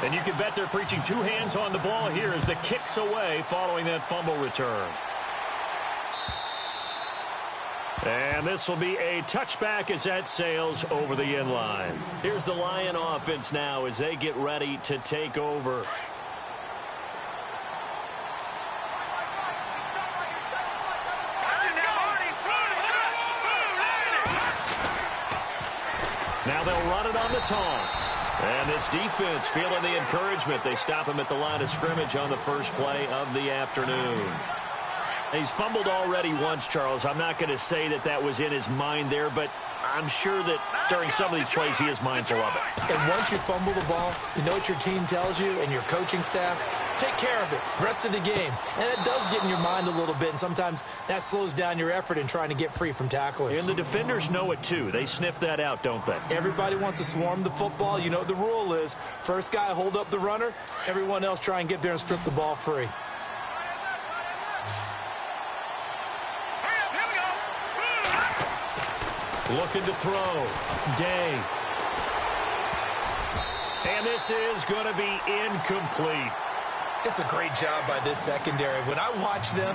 And you can bet they're preaching two hands on the ball here as the kick's away following that fumble return. And this will be a touchback as that sails over the end line. Here's the Lion offense now as they get ready to take over. Now they'll run it on the toss. And this defense feeling the encouragement. They stop him at the line of scrimmage on the first play of the afternoon. He's fumbled already once, Charles. I'm not going to say that that was in his mind there, but I'm sure that during some of these plays he is mindful of it. And once you fumble the ball, you know what your team tells you and your coaching staff? Take care of it, rest of the game. And it does get in your mind a little bit, and sometimes that slows down your effort in trying to get free from tacklers. And the defenders know it too. They sniff that out, don't they? Everybody wants to swarm the football. You know what the rule is. First guy hold up the runner. Everyone else try and get there and strip the ball free. Looking to throw. Day. And this is going to be incomplete. It's a great job by this secondary. When I watch them,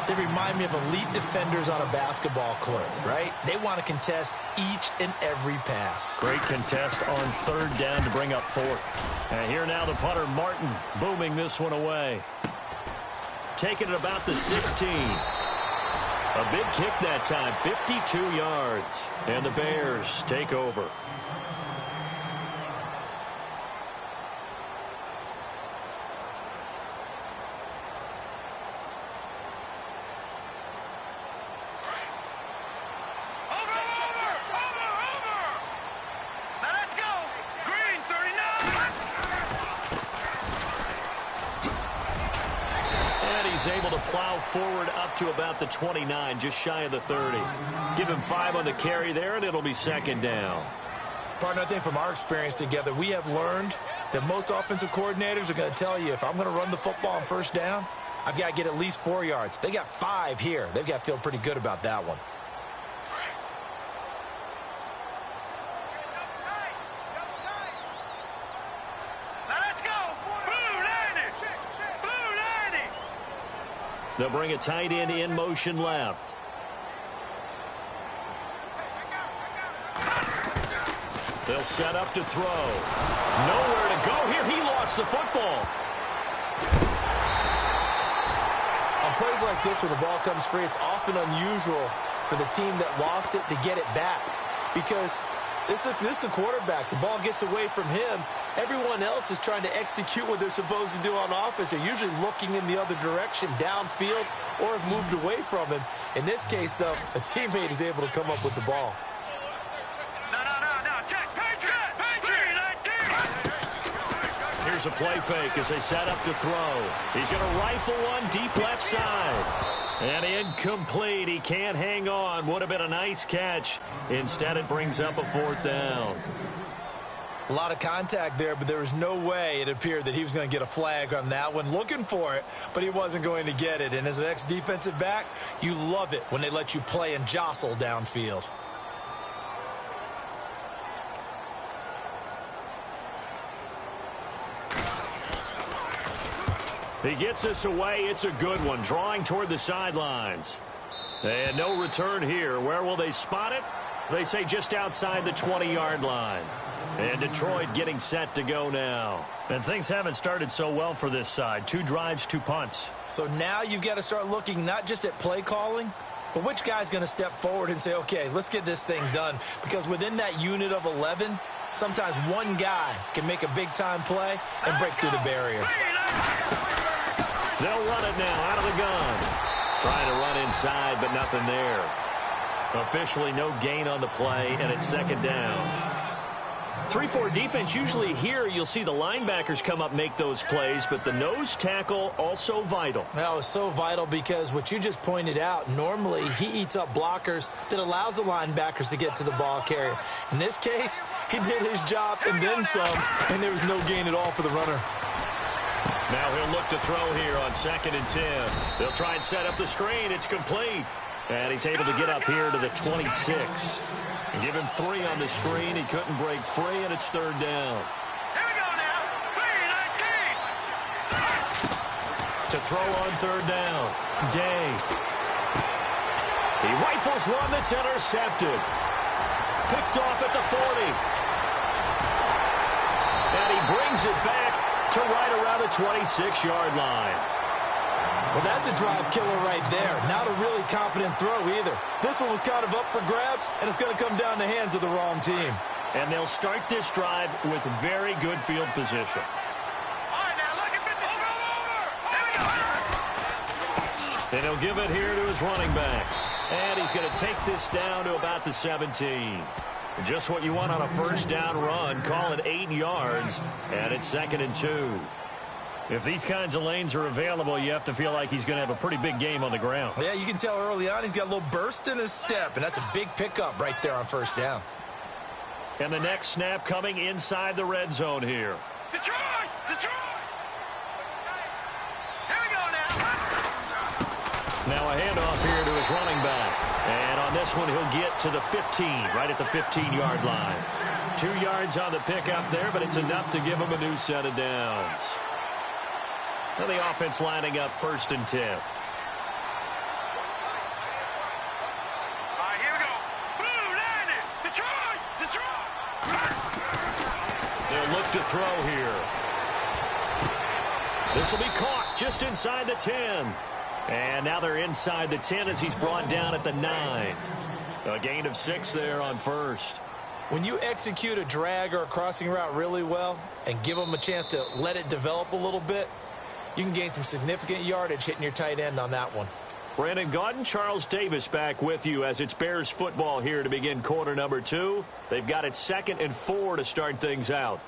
they remind me of elite defenders on a basketball court, right? They want to contest each and every pass. Great contest on third down to bring up fourth. And here now the punter, Martin, booming this one away. Taking it about the 16. A big kick that time, 52 yards. And the Bears take over. Able to plow forward up to about the 29, just shy of the 30. Give him 5 on the carry there, and it'll be second down. Partner, I think from our experience together, we have learned that most offensive coordinators are going to tell you, if I'm going to run the football on first down, I've got to get at least 4 yards. They got 5 here. They've got to feel pretty good about that one. They'll bring a tight end in motion left. They'll set up to throw. Nowhere to go here. He lost the football. On plays like this where the ball comes free, it's often unusual for the team that lost it to get it back. Because this is a quarterback. The ball gets away from him. Everyone else is trying to execute what they're supposed to do on offense. They're usually looking in the other direction, downfield, or have moved away from him. In this case, though, a teammate is able to come up with the ball. Here's a play fake as they set up to throw. He's going to rifle one deep left side. And incomplete. He can't hang on. Would have been a nice catch. Instead, it brings up a fourth down. A lot of contact there, but there was no way it appeared that he was going to get a flag on that one. Looking for it, but he wasn't going to get it. And as an ex-defensive back, you love it when they let you play and jostle downfield. He gets this away. It's a good one. Drawing toward the sidelines. And no return here. Where will they spot it? They say just outside the 20-yard line. And Detroit getting set to go now. And things haven't started so well for this side. 2 drives, 2 punts. So now you've got to start looking not just at play calling, but which guy's going to step forward and say, okay, let's get this thing done. Because within that unit of 11, sometimes one guy can make a big-time play and break through the barrier. They'll run it now out of the gun. Trying to run inside, but nothing there. Officially no gain on the play, and it's second down. 3-4 defense, usually here you'll see the linebackers come up, make those plays, but the nose tackle also vital. That was so vital because what you just pointed out, normally he eats up blockers that allows the linebackers to get to the ball carrier. In this case, he did his job and then some, and there was no gain at all for the runner. Now he'll look to throw here on 2nd and 10. They'll try and set up the screen. It's complete. And he's able to get up here to the 26. Give him 3 on the screen. He couldn't break free, and it's 3rd down. Here we go now. 3, To throw on third down. Day. He rifles one that's intercepted. Picked off at the 40. And he brings it back to right around the 26-yard line. Well, that's a drive killer right there. Not a really confident throw either. This one was kind of up for grabs, and it's going to come down the hands of the wrong team. And they'll start this drive with very good field position. And he'll give it here to his running back. And he's going to take this down to about the 17. Just what you want on a first down run. Call it 8 yards. And it's 2nd and 2. If these kinds of lanes are available, you have to feel like he's going to have a pretty big game on the ground. Yeah, you can tell early on he's got a little burst in his step. And that's a big pickup right there on first down. And the next snap coming inside the red zone here. Detroit! Detroit! Here we go now. Now a handoff here to his running back. And on this one, he'll get to the 15, right at the 15-yard line. 2 yards on the pickup there, but it's enough to give him a new set of downs. Now the offense lining up 1st and 10. All right, here we go. Blue, landed. Detroit! Detroit! They'll look to throw here. This will be caught just inside the 10. And now they're inside the 10 as he's brought down at the 9. A gain of 6 there on first. When you execute a drag or a crossing route really well and give them a chance to let it develop a little bit, you can gain some significant yardage hitting your tight end on that one. Brandon Gaudin, Charles Davis back with you as it's Bears football here to begin quarter number 2. They've got it 2nd and 4 to start things out.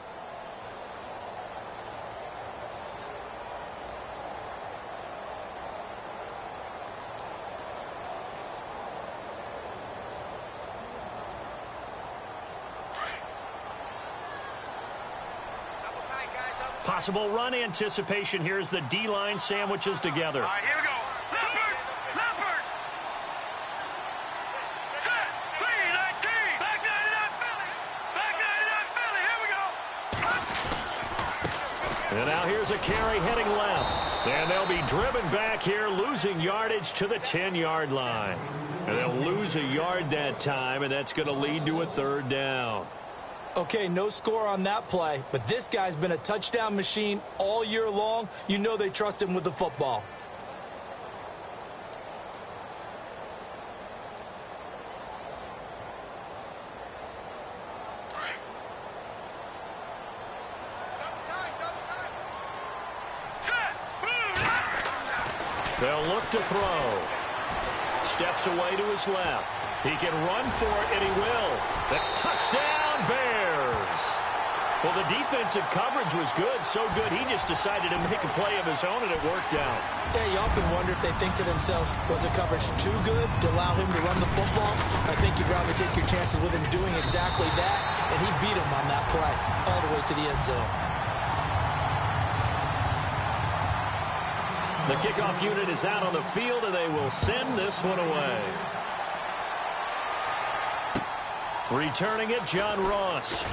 Possible run anticipation here as the D-line sandwiches together. All right, here we go. Leopard! Leopard! Set! Clean! 19! Back 99 Philly! Back 99 Philly! Here we go! And now here's a carry heading left. And they'll be driven back here, losing yardage to the 10-yard line. And they'll lose a yard that time, and that's going to lead to a 3rd down. Okay, no score on that play, but this guy's been a touchdown machine all year long. You know they trust him with the football. They'll look to throw. Steps away to his left. He can run for it, and he will. The touchdown, Bears. Well, the defensive coverage was good, so good he just decided to make a play of his own, and it worked out. Yeah, you often wonder if they think to themselves, was the coverage too good to allow him to run the football? I think you'd rather take your chances with him doing exactly that, and he beat him on that play all the way to the end zone. The kickoff unit is out on the field, and they will send this one away. Returning it, John Ross.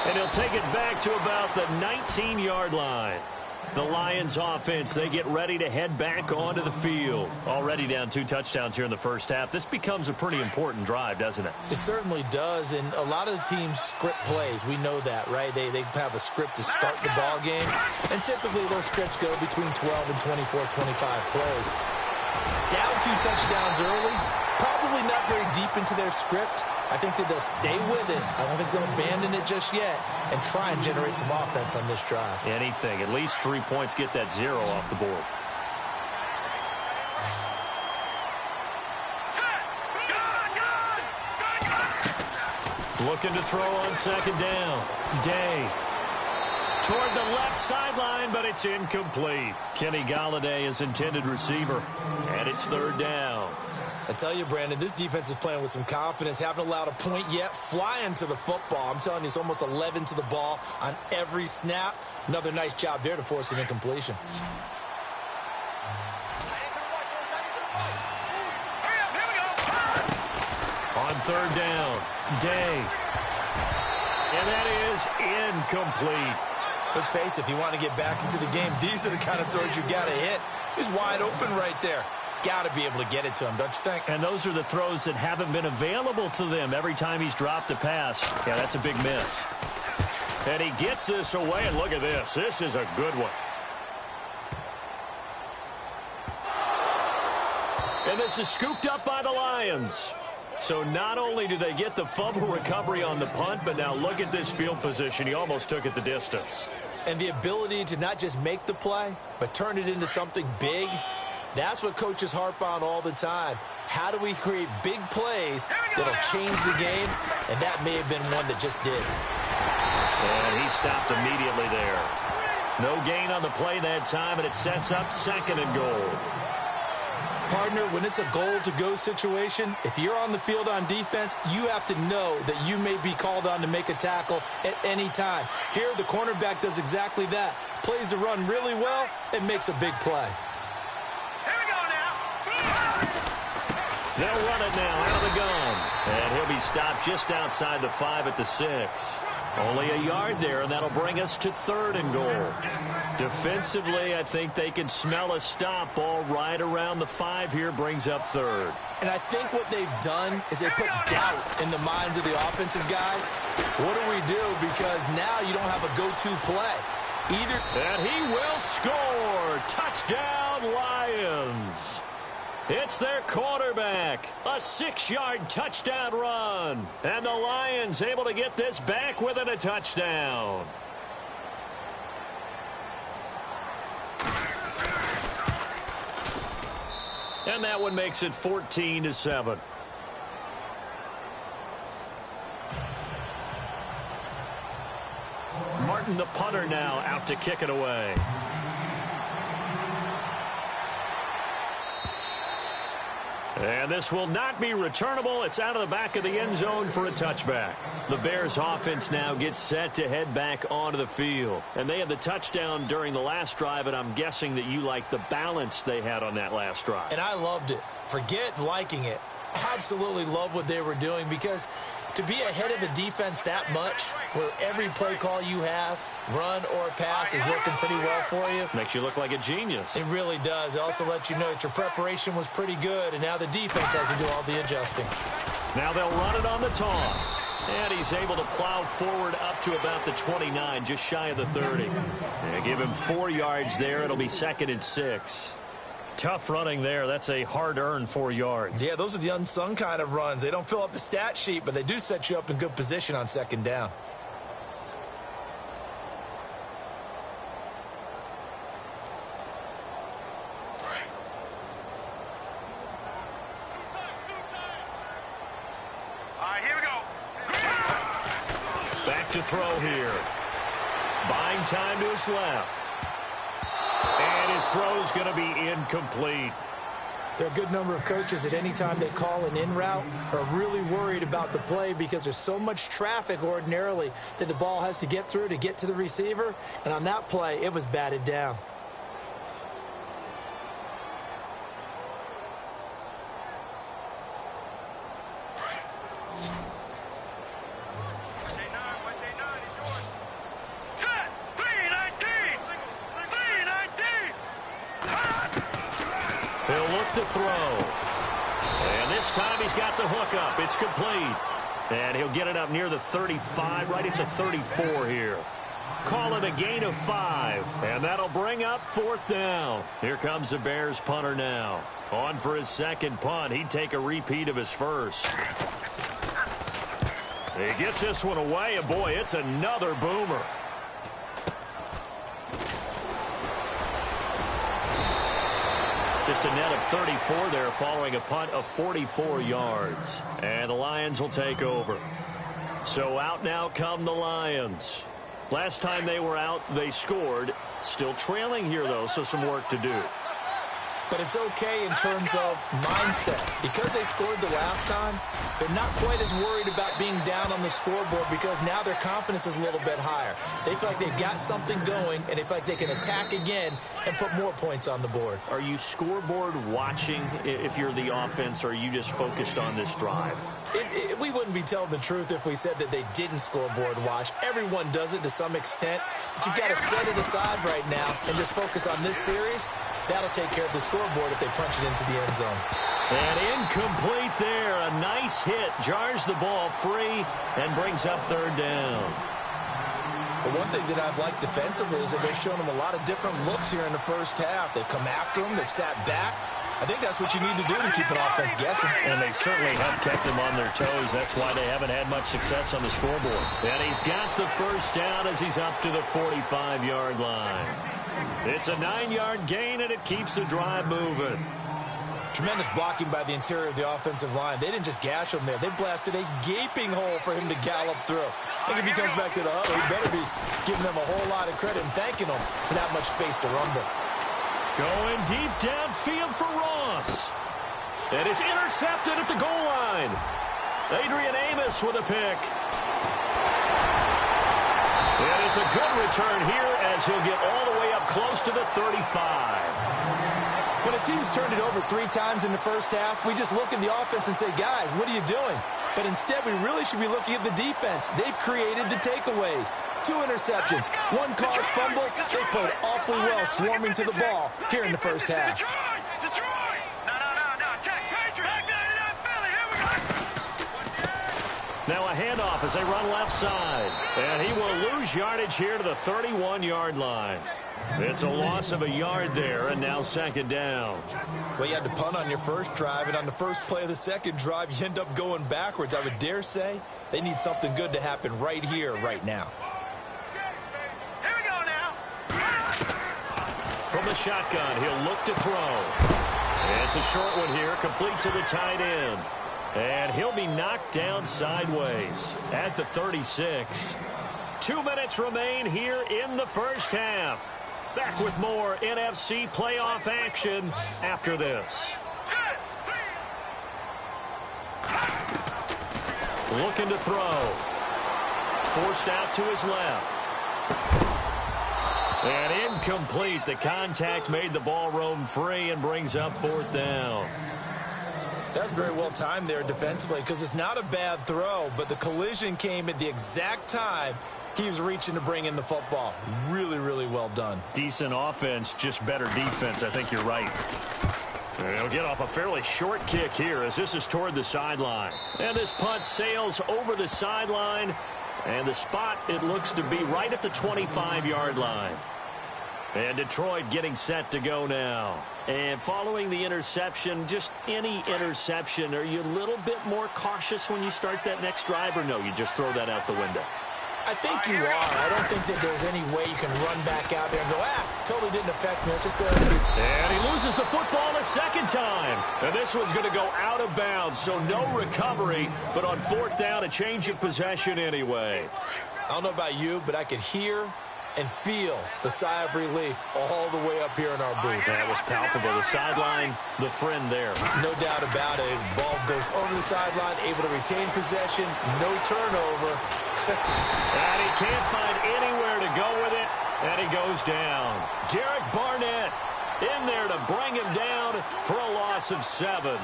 And he'll take it back to about the 19-yard line. The Lions offense, they get ready to head back onto the field. Already down 2 touchdowns here in the first half. This becomes a pretty important drive, doesn't it? It certainly does, and a lot of the teams script plays. We know that, right? They have a script to start the ball game, and typically those scripts go between 12 and 24, 25 plays. Down 2 touchdowns early, probably not very deep into their script. I think that they'll stay with it. I don't think they'll abandon it just yet and try and generate some offense on this drive. Anything. At least 3 points, get that 0 off the board. Looking to throw on 2nd down. Day. Toward the left sideline, but it's incomplete. Kenny Golladay is intended receiver, and it's 3rd down. I tell you, Brandon, this defense is playing with some confidence. Haven't allowed a point yet. Flying to the football. I'm telling you, it's almost 11 to the ball on every snap. Another nice job there to force an incompletion. On 3rd down, Day. And that is incomplete. Let's face it, if you want to get back into the game, these are the kind of throws you got to hit. He's wide open right there. Got to be able to get it to him, don't you think? And those are the throws that haven't been available to them every time he's dropped a pass. Yeah, that's a big miss. And he gets this away, and look at this. This is a good one. And this is scooped up by the Lions. So not only do they get the fumble recovery on the punt, but now look at this field position. He almost took it the distance. And the ability to not just make the play, but turn it into something big, that's what coaches harp on all the time. How do we create big plays that'll change the game? And that may have been one that just did. And he stopped immediately there. No gain on the play that time, and it sets up 2nd and goal. Partner, when it's a goal-to-go situation, if you're on the field on defense, you have to know that you may be called on to make a tackle at any time. Here, the cornerback does exactly that. Plays the run really well and makes a big play. Here we go now. They'll run it now out of the gun. And he'll be stopped just outside the 5 at the 6. Only a yard there, and that'll bring us to 3rd and goal. Defensively, I think they can smell a stop. Ball right around the 5 here brings up 3rd. And I think what they've done is they put doubt in the minds of the offensive guys. What do we do? Because now you don't have a go-to play. And he will score. Touchdown, Lions. It's their quarterback. A 6-yard touchdown run. And the Lions able to get this back within a touchdown. And that one makes it 14-7. Martin, the punter, now out to kick it away. And this will not be returnable. It's out of the back of the end zone for a touchback. The Bears offense now gets set to head back onto the field. And they had the touchdown during the last drive, and I'm guessing that you like the balance they had on that last drive. And I loved it. Forget liking it. Absolutely love what they were doing, because to be ahead of a defense that much, where every play call you have, run or pass, is working pretty well for you. Makes you look like a genius. It really does. It also lets you know that your preparation was pretty good, and now the defense has to do all the adjusting. Now they'll run it on the toss. And he's able to plow forward up to about the 29, just shy of the 30. And give him 4 yards there. It'll be 2nd and 6. Tough running there. That's a hard-earned 4 yards. Yeah, those are the unsung kind of runs. They don't fill up the stat sheet, but they do set you up in good position on 2nd down. Back to throw here. Buying time to his left. And his throw's going to be incomplete. There are a good number of coaches that any time they call an in route are really worried about the play, because there's so much traffic ordinarily that the ball has to get through to get to the receiver. And on that play, it was batted down. He'll look to throw. And this time he's got the hook up. It's complete. And he'll get it up near the 35, right at the 34 here. Call it a gain of 5. And that'll bring up 4th down. Here comes the Bears punter now. On for his 2nd punt. He'd take a repeat of his 1st. He gets this one away, and boy, it's another boomer. Just a net of 34 there following a punt of 44 yards. And the Lions will take over. So out now come the Lions. Last time they were out, they scored. Still trailing here, though, so some work to do. But it's okay in terms of mindset. Because they scored the last time, they're not quite as worried about being down on the scoreboard because now their confidence is a little bit higher. They feel like they've got something going, and they feel like they can attack again and put more points on the board. Are you scoreboard watching if you're the offense, or are you just focused on this drive? We wouldn't be telling the truth if we said that they didn't scoreboard watch. Everyone does it to some extent, but you've got to set it aside right now and just focus on this series. That'll take care of the scoreboard if they punch it into the end zone. And incomplete there. A nice hit. Jars the ball free and brings up third down. But one thing that I've liked defensively is that they've shown them a lot of different looks here in the first half. They've come after them. They've sat back. I think that's what you need to do to keep an offense guessing. And they certainly have kept them on their toes. That's why they haven't had much success on the scoreboard. And he's got the first down as he's up to the 45-yard line. It's a 9-yard gain, and it keeps the drive moving. Tremendous blocking by the interior of the offensive line. They didn't just gash him there. They blasted a gaping hole for him to gallop through. I think if he comes back to the huddle, he better be giving them a whole lot of credit and thanking them for that much space to rumble. Going deep downfield for Ross. And it's intercepted at the goal line. Adrian Amos with a pick. And it's a good return here as he'll get all the way up close to the 35. When a team's turned it over 3 times in the first half, we just look at the offense and say, guys, what are you doing? But instead, we really should be looking at the defense. They've created the takeaways. 2 interceptions, 1 caused fumble. They played awfully well swarming to the ball here in the first half. Detroit! No. Check. Patriots! Philly, here we go! Now a handoff as they run left side. And he will lose yardage here to the 31-yard line. It's a loss of a yard there, and now second down. Well, you had to punt on your first drive, and on the first play of the second drive, you end up going backwards. I would dare say they need something good to happen right here, right now. Here we go now. From the shotgun, he'll look to throw. It's a short one here, complete to the tight end. And he'll be knocked down sideways at the 36. 2 minutes remain here in the first half. Back with more NFC playoff action after this. Looking to throw. Forced out to his left. And incomplete. The contact made the ball roam free and brings up fourth down. That's very well timed there defensively because it's not a bad throw, but the collision came at the exact time he was reaching to bring in the football. Really, really well done. Decent offense, just better defense. I think you're right. He'll get off a fairly short kick here as this is toward the sideline. And this punt sails over the sideline. And the spot, it looks to be right at the 25-yard line. And Detroit getting set to go now. And following the interception, just any interception, are you a little bit more cautious when you start that next drive, or no, you just throw that out the window? I think you are. I don't think that there's any way you can run back out there and go, totally didn't affect me. Let's just go ahead and And he loses the football a second time. And this one's going to go out of bounds, so no recovery. But on fourth down, a change of possession anyway. I don't know about you, but I could hear and feel the sigh of relief all the way up here in our booth. That was palpable. The sideline, the friend there. No doubt about it. Ball goes over the sideline, able to retain possession, no turnover. And he can't find anywhere to go with it, and he goes down. Derek Barnett in there to bring him down for a loss of 7.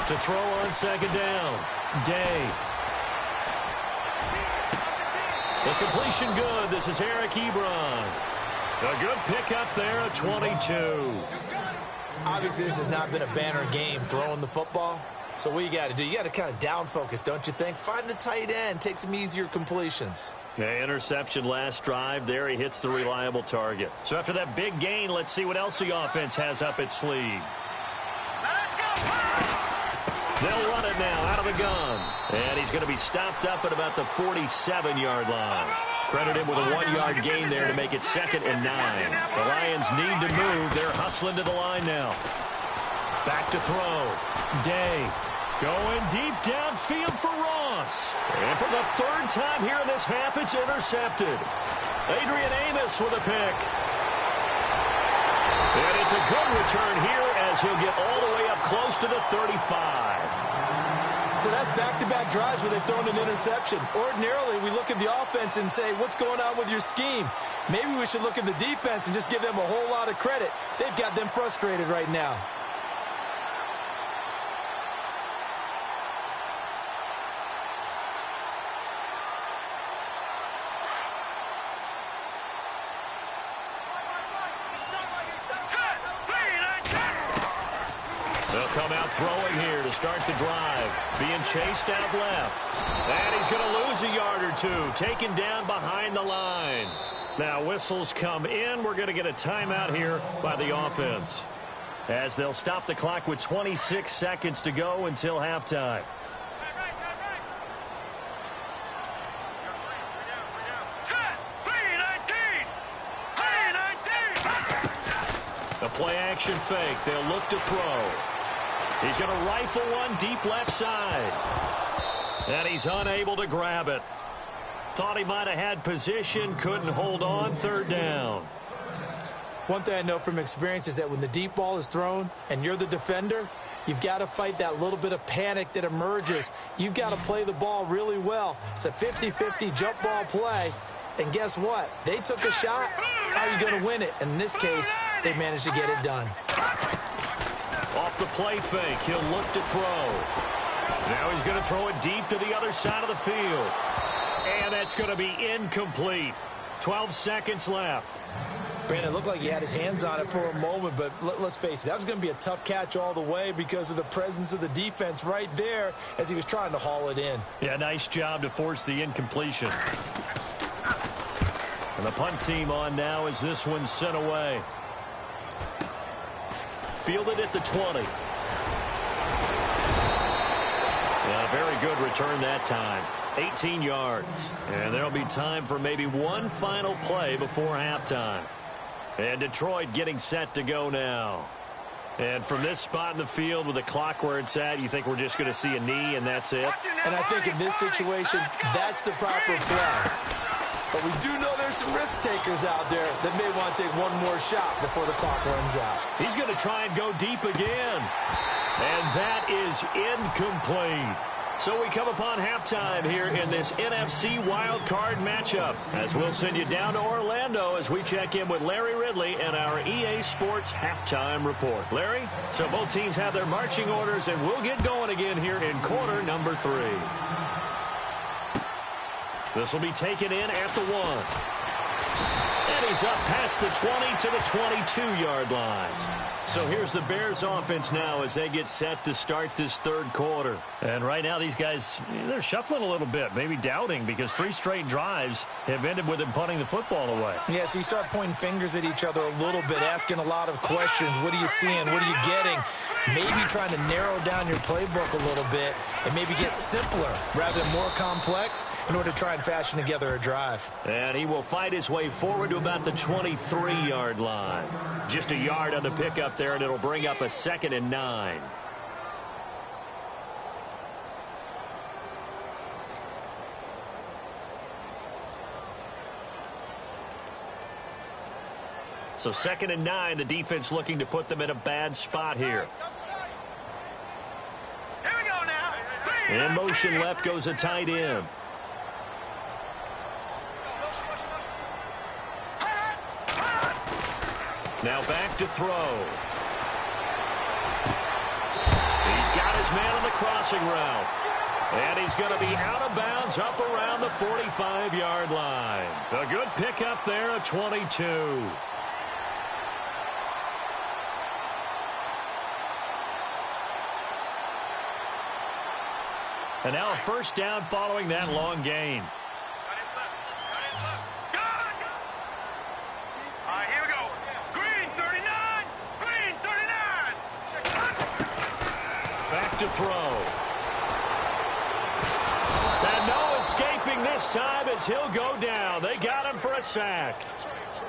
To throw on second down. Day. The completion good. This is Eric Ebron. A good pickup there at 22. Obviously, this has not been a banner game throwing the football. So what you got to do, you got to kind of down focus, don't you think? Find the tight end. Take some easier completions. Yeah, interception last drive. There he hits the reliable target. So after that big gain, let's see what else the offense has up its sleeve. Let's go! They'll run it now out of the gun. And he's going to be stopped up at about the 47-yard line. Credit him with a 1-yard gain there to make it 2nd and 9. The Lions need to move. They're hustling to the line now. Back to throw. Day going deep downfield for Ross. And for the 3rd time here in this half, it's intercepted. Adrian Amos with a pick. And it's a good return here as he'll get all the way up close to the 35. So that's back-to-back drives where they've thrown an interception. Ordinarily, we look at the offense and say, what's going on with your scheme? Maybe we should look at the defense and just give them a whole lot of credit. They've got them frustrated right now. They'll come out throwing here to start the drive. Being chased out left. And he's going to lose a yard or two. Taken down behind the line. Now whistles come in. We're going to get a timeout here by the offense, as they'll stop the clock with 26 seconds to go until halftime. The play action fake. They'll look to throw. He's going to rifle one deep left side. And he's unable to grab it. Thought he might have had position. Couldn't hold on. 3rd down. One thing I know from experience is that when the deep ball is thrown and you're the defender, you've got to fight that little bit of panic that emerges. You've got to play the ball really well. It's a 50-50 jump ball play. And guess what? They took a shot. How are you going to win it? And in this case, they managed to get it done. Off the play fake, he'll look to throw. Now he's going to throw it deep to the other side of the field. And that's going to be incomplete. 12 seconds left. Brandon, it looked like he had his hands on it for a moment, but let's face it, that was going to be a tough catch all the way because of the presence of the defense right there as he was trying to haul it in. Yeah, nice job to force the incompletion. And the punt team on now as this one's sent away. Fielded at the 20. Yeah, very good return that time. 18 yards. And there'll be time for maybe one final play before halftime. And Detroit getting set to go now. And from this spot in the field with the clock where it's at, you think we're just going to see a knee and that's it? And I think in this situation, that's the proper play. But we do know there's some risk takers out there that may want to take one more shot before the clock runs out. He's going to try and go deep again. And that is incomplete. So we come upon halftime here in this NFC Wild Card matchup, as we'll send you down to Orlando as we check in with Larry Ridley and our EA Sports Halftime Report. Larry, so both teams have their marching orders, and we'll get going again here in quarter number 3. This will be taken in at the 1. And he's up past the 20 to the 22-yard line. So here's the Bears offense now as they get set to start this 3rd quarter. And right now these guys, they're shuffling a little bit, maybe doubting, because 3 straight drives have ended with them punting the football away. Yeah, so you start pointing fingers at each other a little bit, asking a lot of questions. What are you seeing? What are you getting? Maybe trying to narrow down your playbook a little bit and maybe get simpler rather than more complex in order to try and fashion together a drive. And he will fight his way forward to about the 23-yard line. Just a yard on the pickup there, and it'll bring up a 2nd and 9. So 2nd and 9, the defense looking to put them in a bad spot here. Here we go now. In motion left goes a tight end. Now back to throw. He's got his man on the crossing route. And he's going to be out of bounds up around the 45-yard line. A good pickup there at 22. And now a first down following that long gain. Back back to throw. And no escaping this time as he'll go down. They got him for a sack.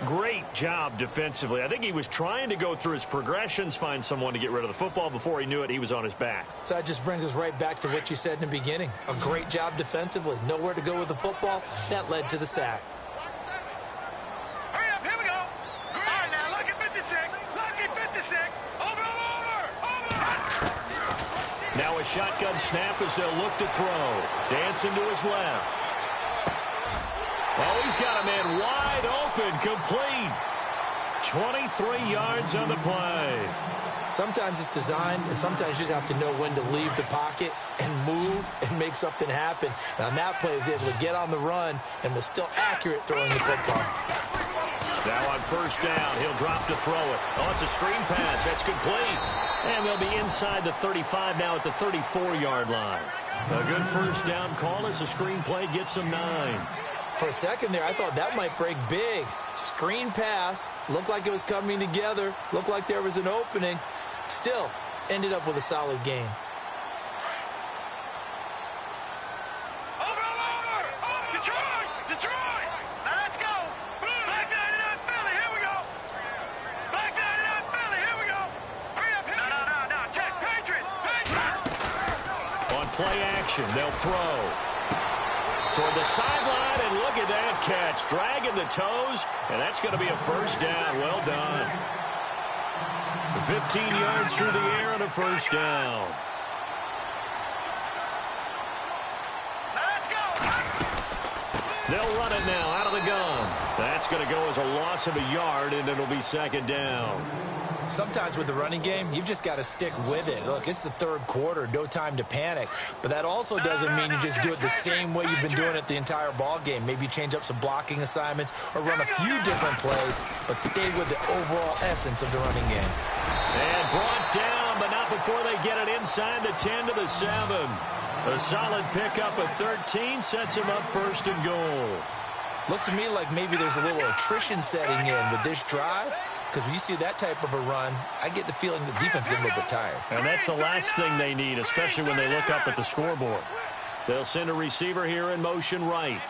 Great job defensively. I think he was trying to go through his progressions, find someone to get rid of the football. Before he knew it, he was on his back. So that just brings us right back to what you said in the beginning. A great job defensively. Nowhere to go with the football. That led to the sack. Hurry up, here we go. All right, now, lucky 56. Lucky 56. Over. Now a shotgun snap as they'll look to throw. Dancing to his left. Oh, he's got a man wide open, complete. 23 yards on the play. Sometimes it's designed, and sometimes you just have to know when to leave the pocket and move and make something happen. And on that play, he was able to get on the run and was still accurate throwing the football. Now on first down, he'll drop to throw it. Oh, it's a screen pass. That's complete. And they'll be inside the 35 now at the 34-yard line. A good first down call as the screen play gets them 9. For a second there, I thought that might break big. Screen pass. Looked like it was coming together. Looked like there was an opening. Still, ended up with a solid game. Over. Detroit. Now let's go. Black 99 Philly, here we go. Black 99 Philly, here we go. Hurry up, No. Check, Patriot. On play action, they'll throw. Toward the sideline, and look at that catch. Dragging the toes, and that's going to be a first down. Well done. 15 yards through the air and a first down. Let's go. They'll run it now out of the gun. That's going to go as a loss of a yard, and it'll be second down. Sometimes with the running game, you've just got to stick with it. Look, it's the third quarter, no time to panic. But that also doesn't mean you just do it the same way you've been doing it the entire ball game. Maybe change up some blocking assignments or run a few different plays, but stay with the overall essence of the running game. And brought down, but not before they get it inside the 10 to the 7. A solid pickup of 13 sets him up first and goal. Looks to me like maybe there's a little attrition setting in with this drive. Because when you see that type of a run, I get the feeling the defense gets a little bit tired. And that's the last thing they need, especially when they look up at the scoreboard. They'll send a receiver here in motion right.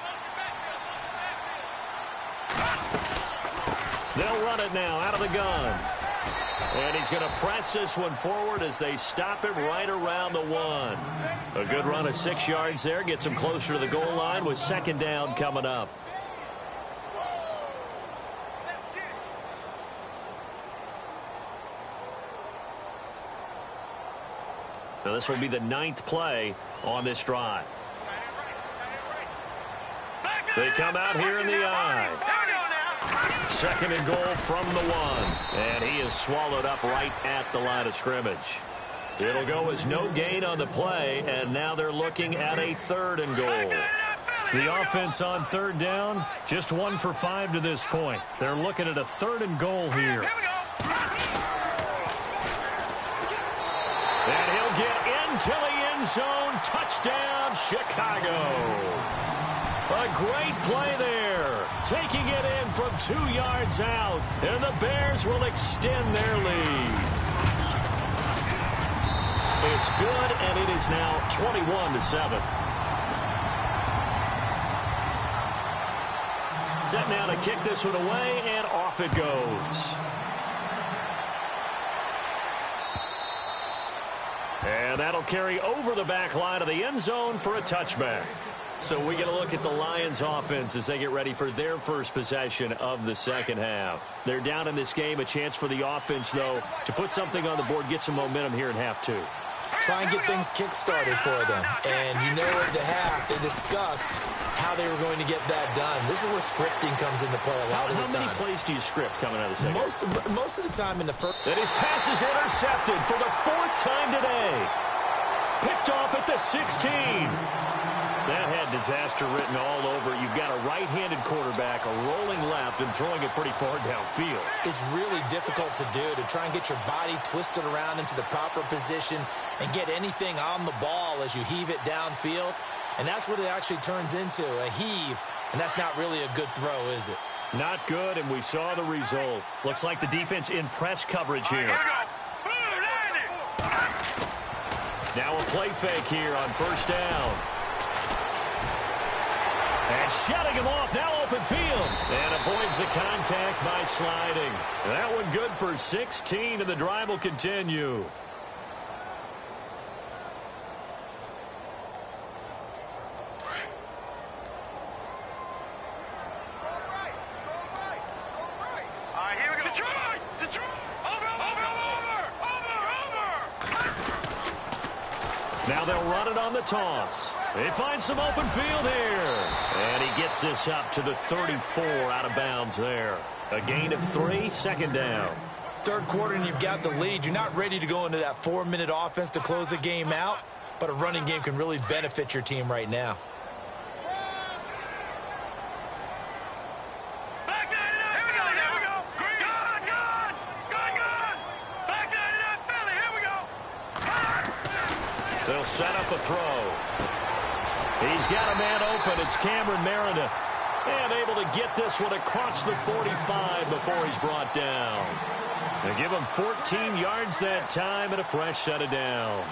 They'll run it now out of the gun. And he's going to press this one forward as they stop him right around the 1. A good run of 6 yards there. Gets him closer to the goal line with second down coming up. Now this will be the 9th play on this drive. They come out here in the I. Second and goal from the 1. And he is swallowed up right at the line of scrimmage. It'll go as no gain on the play, and now they're looking at a 3rd and goal. The offense on third down, just 1 for 5 to this point. They're looking at a 3rd and goal here. And he'll get into the end zone. Touchdown, Chicago. A great play there. Taking it in from 2 yards out. And the Bears will extend their lead. It's good, and it is now 21-7. Set now to kick this one away, and off it goes. And that'll carry over the back line of the end zone for a touchback. So we get a look at the Lions offense as they get ready for their first possession of the second half. They're down in this game. A chance for the offense, though, to put something on the board, get some momentum here in half 2. Try and get things kick-started for them. And you know at the half, they discussed how they were going to get that done. This is where scripting comes into play a lot of the time. How many plays do you script coming out of the second? Most of the time in the first. And his pass is intercepted for the 4th time today. Picked off at the 16. That had disaster written all over. You've got a right-handed quarterback, a rolling left, and throwing it pretty far downfield. It's really difficult to do, to try and get your body twisted around into the proper position and get anything on the ball as you heave it downfield. And that's what it actually turns into, a heave. And that's not really a good throw, is it? Not good, and we saw the result. Looks like the defense in press coverage here. Now a play fake here on first down. And shutting him off, now open field. And avoids the contact by sliding. That one good for 16, and the drive will continue. Now they'll run it on the toss. They find some open field here. And he gets this up to the 34 out of bounds there. A gain of 3, second down. Third quarter and you've got the lead. You're not ready to go into that 4-minute offense to close the game out, but a running game can really benefit your team right now. They'll set up a throw. He's got a man open. It's Cameron Meredith. And able to get this one across the 45 before he's brought down. They give him 14 yards that time and a fresh set of downs.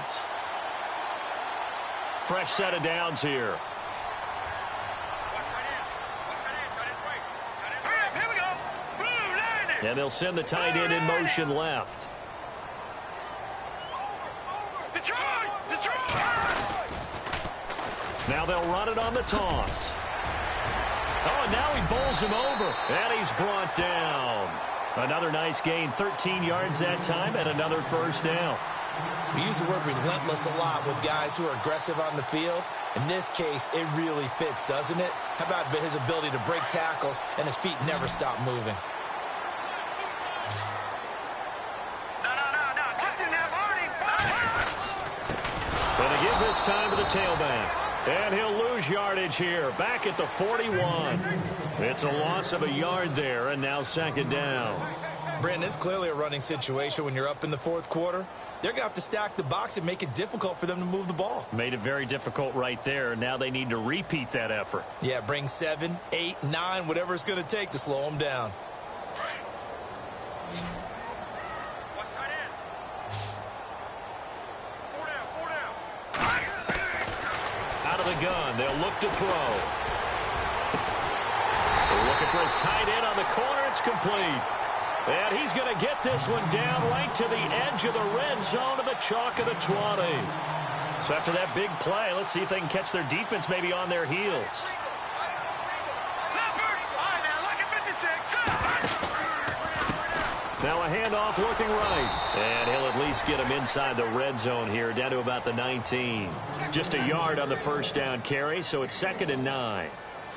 Fresh set of downs here. And they'll send the tight end in motion left. Now they'll run it on the toss. Oh, and now he bowls him over. And he's brought down. Another nice gain, 13 yards that time, and another first down. We use the word relentless a lot with guys who are aggressive on the field. In this case, it really fits, doesn't it? How about his ability to break tackles and his feet never stop moving? Going to give this time to the tailback. And he'll lose yardage here, back at the 41. It's a loss of a yard there, and now second down. Brandon, it's clearly a running situation when you're up in the fourth quarter. They're going to have to stack the box and make it difficult for them to move the ball. Made it very difficult right there. Now they need to repeat that effort. Yeah, bring 7, 8, 9, whatever it's going to take to slow them down. Gun. They'll look to throw. They're looking for his tight end on the corner. It's complete. And he's going to get this one down right to the edge of the red zone of the chalk of the 20. So after that big play, let's see if they can catch their defense maybe on their heels. Now a handoff looking right. And he'll at least get him inside the red zone here, down to about the 19. Just a yard on the first down carry, so it's 2nd and 9.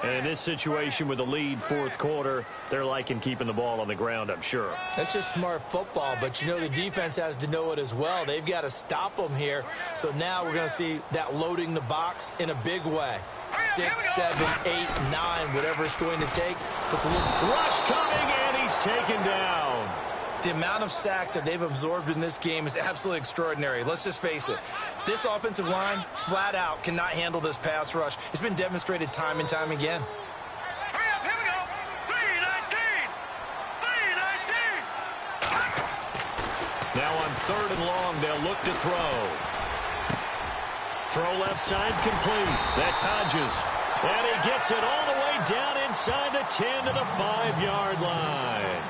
And in this situation with the lead fourth quarter, they're liking keeping the ball on the ground, I'm sure. That's just smart football, but you know the defense has to know it as well. They've got to stop them here. So now we're going to see that loading the box in a big way. 6, 7, 8, 9, whatever it's going to take. Puts a little rush coming, and he's taken down. The amount of sacks that they've absorbed in this game is absolutely extraordinary. Let's just face it. This offensive line, flat out, cannot handle this pass rush. It's been demonstrated time and time again. Hurry up, here we go. 3-19. Now on 3rd and long, they'll look to throw. Throw left side complete. That's Hodges. And he gets it all the way down inside the 10 to the 5-yard line.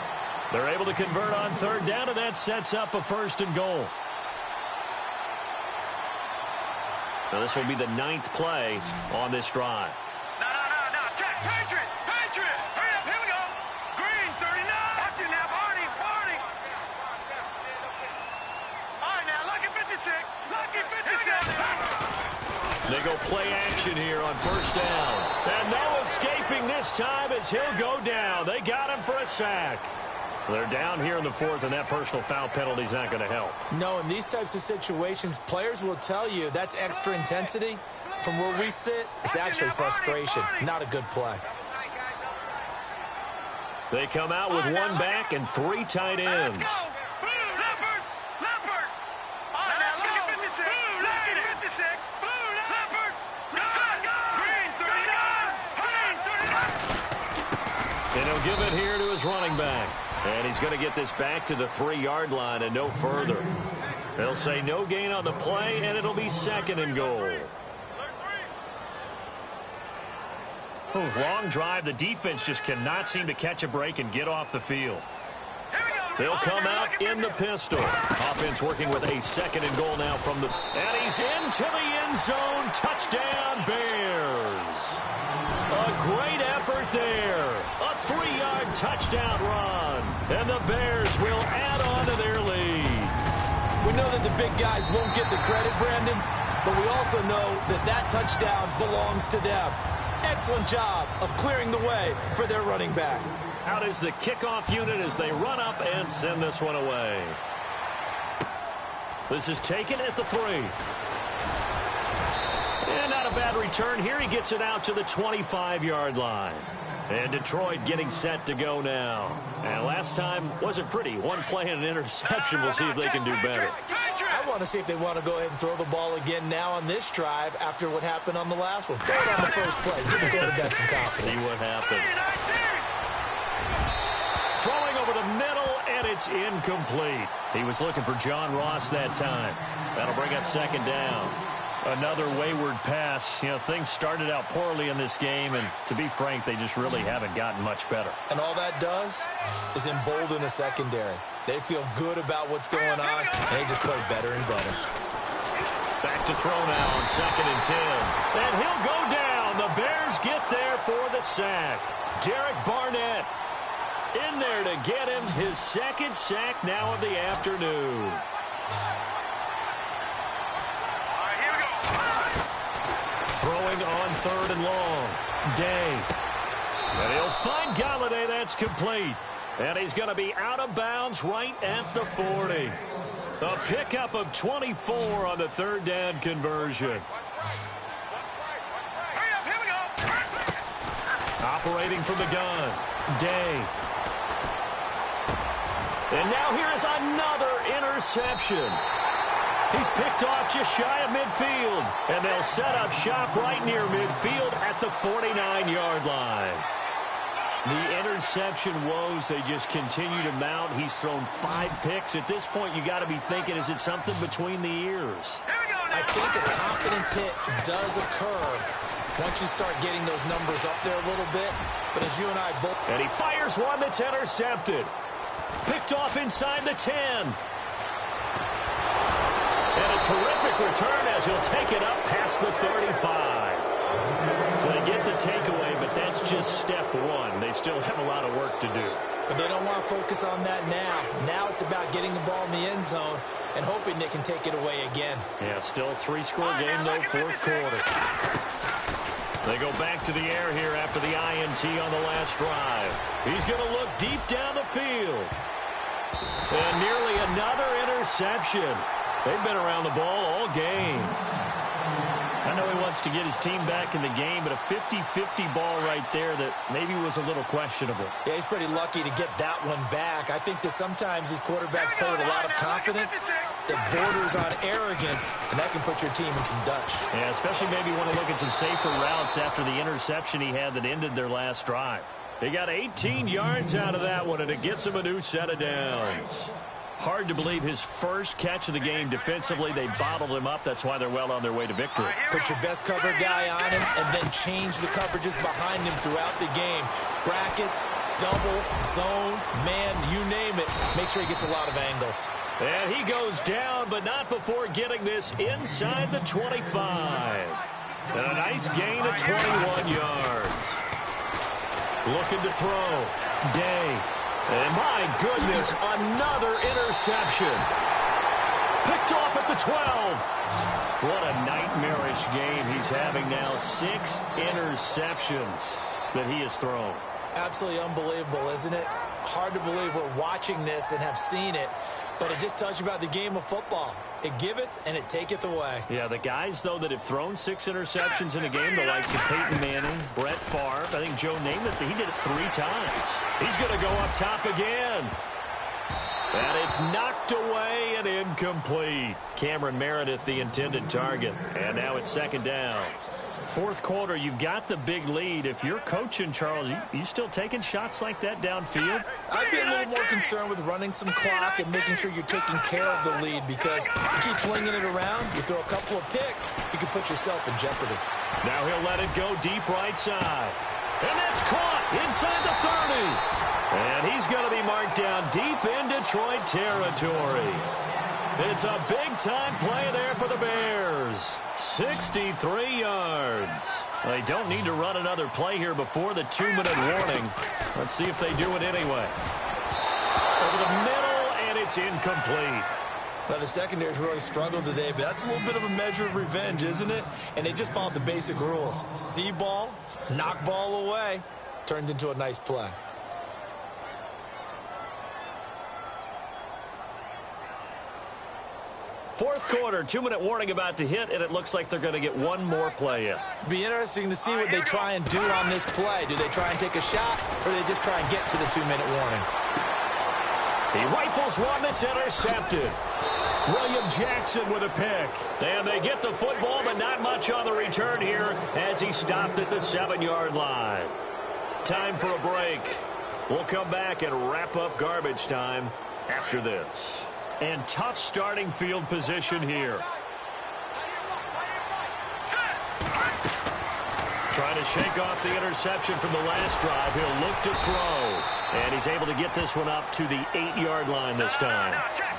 They're able to convert on 3rd down, and that sets up a 1st and goal. Now this will be the 9th play on this drive. No. Check. Patriot. Hurry up, here we go. Green, 39. Watch it now, Barney. All right, now, Lucky 56. They go play action here on 1st down. And no escaping this time as he'll go down. They got him for a sack. They're down here in the 4th, and that personal foul penalty is not going to help. No, in these types of situations, players will tell you that's extra intensity. From where we sit, it's actually frustration, not a good play. They come out with 1 back and 3 tight ends. And he'll give it here to his running back. And he's going to get this back to the 3-yard line and no further. They'll say no gain on the play, and it'll be second and goal. Long drive. The defense just cannot seem to catch a break and get off the field. They'll come out in the pistol. Offense working with a second and goal now from the... And he's into the end zone. Touchdown, Bears. A great effort there. A 3-yard touchdown run. And the Bears will add on to their lead. We know that the big guys won't get the credit, Brandon, but we also know that that touchdown belongs to them. Excellent job of clearing the way for their running back. Out is the kickoff unit as they run up and send this one away. This is taken at the 3. And not a bad return here. He gets it out to the 25-yard line. And Detroit getting set to go now. And last time wasn't pretty. One play and an interception. We'll see if they can do better. I want to see if they want to go ahead and throw the ball again now on this drive after what happened on the last one. Throw it on the first play. Give the quarterback some confidence. See what happens. Throwing over the middle, and it's incomplete. He was looking for John Ross that time. That'll bring up second down. Another wayward pass. You know, things started out poorly in this game, and to be frank, they just really haven't gotten much better. And all that does is embolden a secondary. They feel good about what's going on, and they just play better and better. Back to throw now on 2nd and 10. And he'll go down. The Bears get there for the sack. Derek Barnett in there to get him his second sack now of the afternoon. Throwing on 3rd and long. Day. And he'll find Galladay. That's complete. And he's going to be out of bounds right at the 40. A pickup of 24 on the 3rd down conversion. Operating from the gun. Day. And now here is another interception. He's picked off just shy of midfield. And they'll set up shop right near midfield at the 49-yard line. The interception woes, they just continue to mount. He's thrown 5 picks. At this point, you got to be thinking, is it something between the ears? I think a confidence hit does occur once you start getting those numbers up there a little bit. But as you and I both... And he fires one that's intercepted. Picked off inside the 10. And a terrific return as he'll take it up past the 35. So they get the takeaway, but that's just step one. They still have a lot of work to do. But they don't want to focus on that now. Now it's about getting the ball in the end zone and hoping they can take it away again. Yeah, still 3-score game, though, 4th quarter. They go back to the air here after the INT on the last drive. He's going to look deep down the field. And nearly another interception. They've been around the ball all game. I know he wants to get his team back in the game, but a 50-50 ball right there that maybe was a little questionable. Yeah, he's pretty lucky to get that one back. I think that sometimes these quarterbacks play with a lot of confidence that borders on arrogance, and that can put your team in some Dutch. Yeah, especially maybe want to look at some safer routes after the interception he had that ended their last drive. They got 18 yards out of that one, and it gets him a new set of downs. Hard to believe his first catch of the game defensively. They bottled him up. That's why they're well on their way to victory. Put your best cover guy on him and then change the coverages behind him throughout the game. Brackets, double, zone, man, you name it. Make sure he gets a lot of angles. And he goes down, but not before getting this inside the 25. And a nice gain of 21 yards. Looking to throw. Day. And my goodness, another interception. Picked off at the 12. What a nightmarish game he's having now. 6 interceptions that he has thrown. Absolutely unbelievable, isn't it? Hard to believe we're watching this and have seen it, but it just tells you about the game of football. It giveth and it taketh away. Yeah, the guys, though, that have thrown 6 interceptions in a game, the likes of Peyton Manning, Brett Favre, I think Joe Namath, he did it 3 times. He's going to go up top again. And it's knocked away and incomplete. Cameron Meredith, the intended target. And now it's 2nd down. Fourth quarter, you've got the big lead. If you're coaching, Charles, you still taking shots like that downfield? I'd be a little more concerned with running some clock and making sure you're taking care of the lead, because you keep flinging it around, you throw a couple of picks, you can put yourself in jeopardy. Now he'll let it go deep right side. And that's caught inside the 30. And he's going to be marked down deep in Detroit territory. It's a big-time play there for the Bears. 63 yards. They don't need to run another play here before the 2-minute warning. Let's see if they do it anyway. Over the middle, and it's incomplete. Well, the secondary's really struggled today, but that's a little bit of a measure of revenge, isn't it? And they just followed the basic rules. See ball, knock ball away, turned into a nice play. Fourth quarter, 2-minute warning about to hit, and it looks like they're going to get one more play in. Be interesting to see what they try and do on this play. Do they try and take a shot, or do they just try and get to the 2-minute warning? He rifles one that's intercepted. William Jackson with a pick. And they get the football, but not much on the return here as he stopped at the 7-yard line. Time for a break. We'll come back and wrap up garbage time after this. And tough starting field position here. Trying to shake off the interception from the last drive. He'll look to throw. And he's able to get this one up to the 8-yard line this time.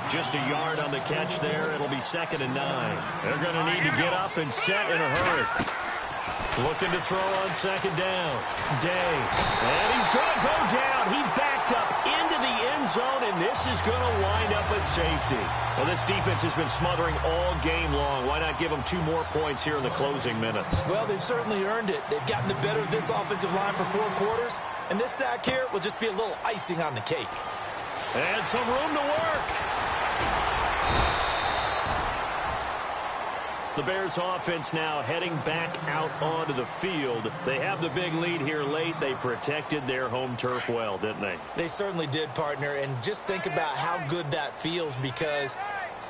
Just a yard on the catch there. It'll be 2nd and 9. They're going to need to get up and set in a hurry. Looking to throw on 2nd down. Day. And he's going to go down. He backed up into the end zone, and this is going to wind up a safety. Well, this defense has been smothering all game long. Why not give them 2 more points here in the closing minutes? Well, they've certainly earned it. They've gotten the better of this offensive line for 4 quarters, and this sack here will just be a little icing on the cake. And some room to work. The Bears offense now heading back out onto the field. They have the big lead here late. They protected their home turf well, didn't they? They certainly did, partner. And just think about how good that feels, because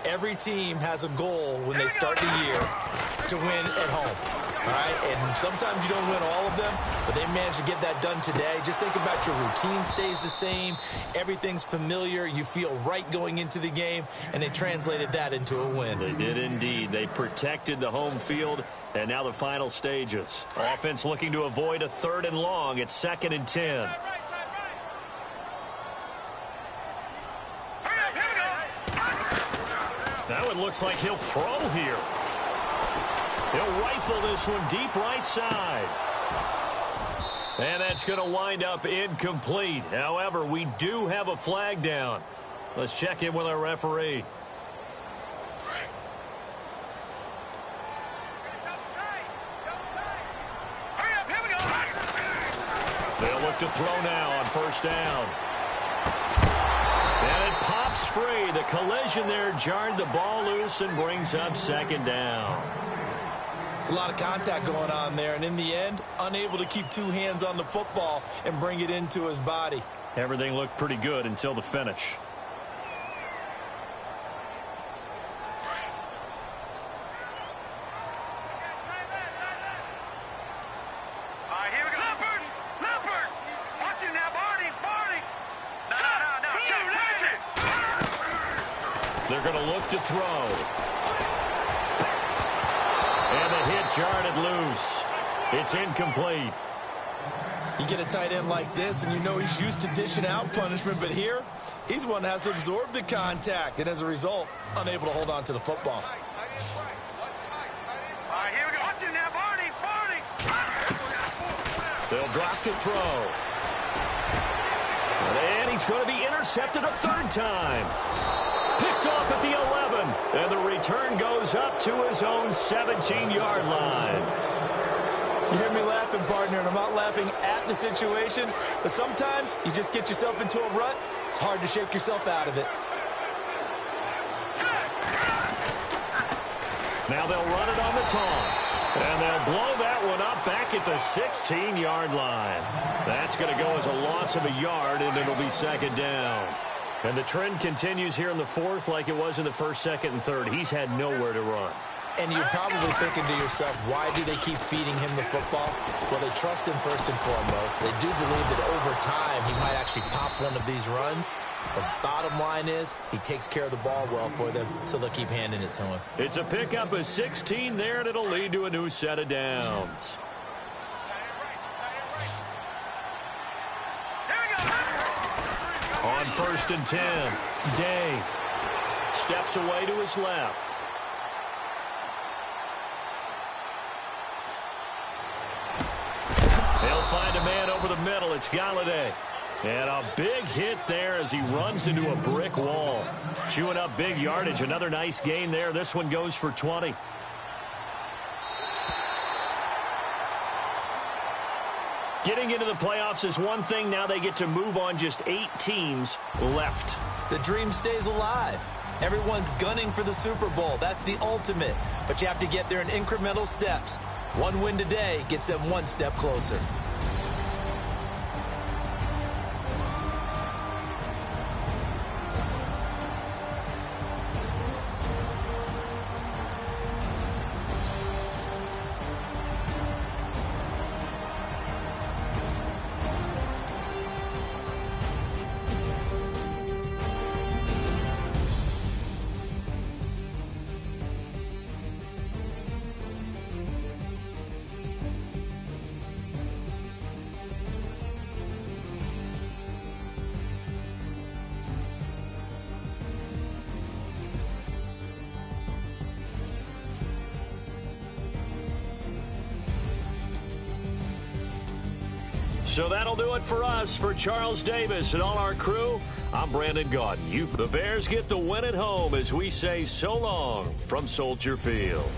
every team has a goal when they start the year to win at home. All right, and sometimes you don't win all of them, but they managed to get that done today. Just think about your routine stays the same. Everything's familiar. You feel right going into the game, and they translated that into a win. They did indeed. They protected the home field, and now the final stages. Offense looking to avoid a 3rd and long. It's 2nd and 10. Now it looks like he'll throw here. He'll rifle this one deep right side. And that's going to wind up incomplete. However, we do have a flag down. Let's check in with our referee. They'll look to throw now on 1st down. And it pops free. The collision there jarred the ball loose and brings up 2nd down. It's a lot of contact going on there, and in the end, unable to keep 2 hands on the football and bring it into his body. Everything looked pretty good until the finish. All right, here we go. Leopard! Watch it now, Barney! No, check. They're going to look to throw. And the hit jarred it loose. It's incomplete. You get a tight end like this, and you know he's used to dishing out punishment, but here, he's one that has to absorb the contact, and as a result, unable to hold on to the football. All right, here we go. Watch it now, Barney! They'll drop to throw. And he's going to be intercepted a 3rd time. Picked off at the 11, and the return goes up to his own 17-yard line. You hear me laughing, partner, and I'm not laughing at the situation, but sometimes you just get yourself into a rut. It's hard to shake yourself out of it. Now they'll run it on the toss, and they'll blow that one up back at the 16-yard line. That's going to go as a loss of a yard, and it'll be 2nd down. And the trend continues here in the 4th like it was in the 1st, 2nd, and 3rd. He's had nowhere to run. And you're probably thinking to yourself, why do they keep feeding him the football? Well, they trust him first and foremost. They do believe that over time he might actually pop one of these runs. The bottom line is he takes care of the ball well for them, so they'll keep handing it to him. It's a pickup of 16 there, and it'll lead to a new set of downs. On 1st and 10, Day steps away to his left. They'll find a man over the middle. It's Galladay. And a big hit there as he runs into a brick wall. Chewing up big yardage. Another nice gain there. This one goes for 20. Getting into the playoffs is one thing. Now they get to move on. Just 8 teams left. The dream stays alive. Everyone's gunning for the Super Bowl. That's the ultimate. But you have to get there in incremental steps. One win today gets them one step closer. So that'll do it for us. For Charles Davis and all our crew, I'm Brandon Gaudin. The Bears get the win at home as we say so long from Soldier Field.